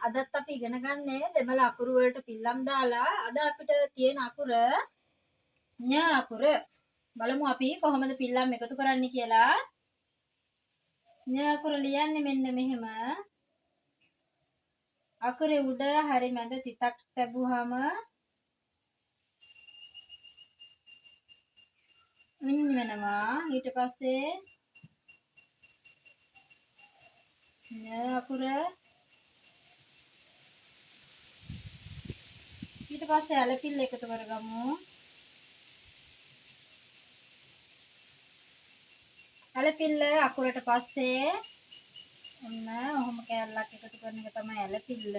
අදත් අපි ඉගෙන ගන්නේ දෙමළ අකුරු වලට පිල්ලම් දාලා අද අපිට තියෙන අකුර ඤ අකුර. බලමු අපි කොහොමද පිල්ලම් එකතු කරන්නේ කියලා. ඤ අකුර ලියන්නේ මෙන්න මෙහෙම. අකුරේ උඩ හරි මැද තිතක් තැබුවාම මින් වෙනවා. ඊට පස්සේ ඤ අකුර ඊට පස්සේ ඇලපිල්ල එකතු කරගමු. ඇලපිල්ල අකුරට පස්සේ ඔන්න ඔහොම කැල්ලක් එකතු කරන එක තමයි ඇලපිල්ල.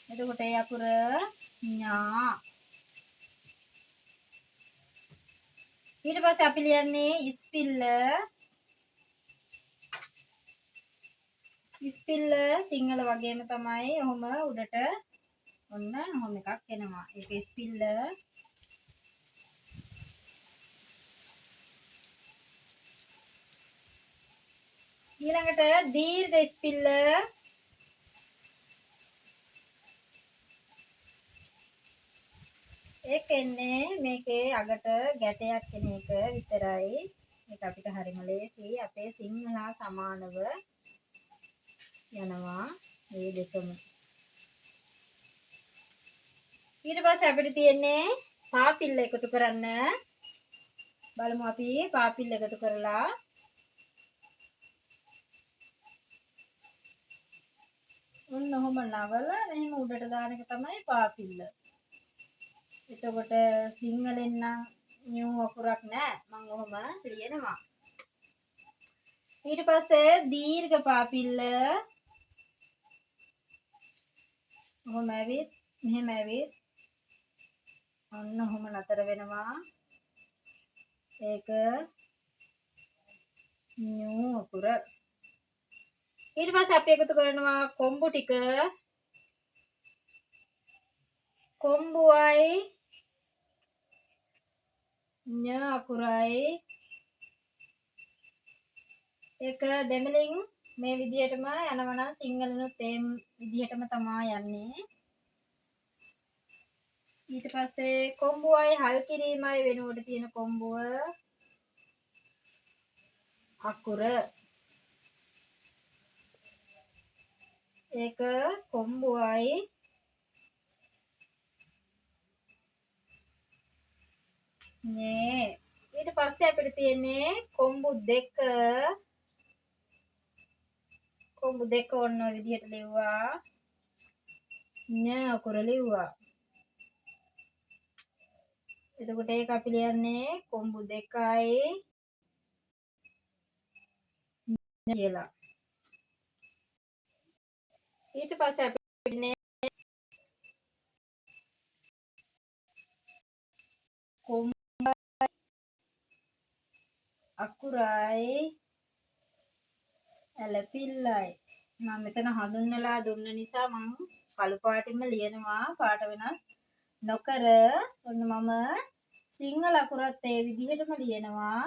එතකොට ඒ අකුර ඤා. ඊට පස්සේ අපි ලියන්නේ ඉස්පිල්ල. ඉස්පිල්ල සිංහල වගේම තමයි ඔහොම උඩට ඔන්න ඔහොම එකක් එනවා. ඒක ඉස්පිල්ල. ඊළඟට දීර්ඝ ඉස්පිල්ල. ඒක එන්නේ මේකේ අගට ගැටයක් එන එක විතරයි. ඒක අපිට හරිම ලේසි. අපේ සිංහල සමානව යනවා මේ දෙකම. ඊට පස්සේ අපිට තියෙන්නේ පාපිල්ල එකතු කරන්න. බලමු අපි පාපිල්ල එකතු කරලා. ඔන්න ඔහොම නවල මෙහෙම උඩට දාන එක තමයි පාපිල්ල. එතකොට සිංහලෙන් නම් නියු අකුරක් නෑ. මම ඔහොම ලියනවා. ඊට පස්සේ දීර්ඝ පාපිල්ල. ඔහොම ඇවිත් මෙහෙම ඇවිත් ඔන්න ඔහොම නතර වෙනවා. ඒක නියු අකුර. ඊට පස්සේ අපි එකතු කරනවා කොම්බු ටික. කොම්බුවයි ඤ අකුරයි ඒක දෙමළෙන් මේ විදිහටම යනවනම් සිංහලෙනුත් ඒ විදිහටම තමයි යන්නේ. ඊට පස්සේ කොම්බුවයි හල් කිරීමයි වෙනුවට තියෙන කොම්බුව අකුර. ඒක කොම්බුවයි නේ. ඊට පස්සේ අපිට තියෙන්නේ කොම්බු දෙක. කොම්බු දෙක ඔන්න ඔය විදිහට ලිව්වා. ඤ අකුර ලිව්වා. එතකොට ඒක අපි ලියන්නේ කොම්බු දෙකයි කියලා. ඊට පස්සේ අපි ඉන්නේ කොම්බු අකුරයි ඇලපිල්ලයි. මම මෙතන හඳුන්වලා දුන්න නිසා මම කළු පාටින්ම ලියනවා පාට වෙනස් නොකර. ඔන්න මම සිංහල අකුරත් ඒ විදිහටම ලියනවා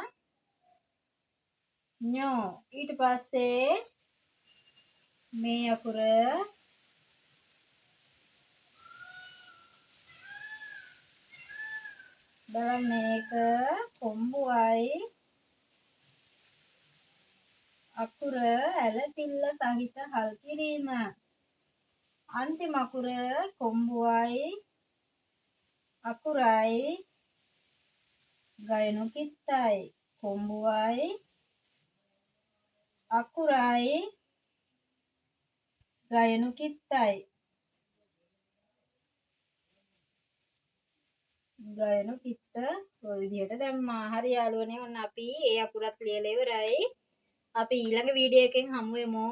ඤෝ. ඊට පස්සේ මේ අකුර බලන්න ඒක කොම්බුවයි අකුර ඇලපිල්ල සහිත හල් කිරීම. අන්තිම අකුර කොම්බුවයි අකුරයි ගයනු කිත්තයි. කොම්බුවයි අකුරයි ගයනු කිත්තයි. ගයනු කිත්ත ඔය විදිහට දැම්මා. හරි යාළුවනේ ඔන්න අපි ඒ අකුරත් ලියලා ඉවරයි. අපි ඊළඟ වීඩියෝ එකෙන් හමු වෙමු.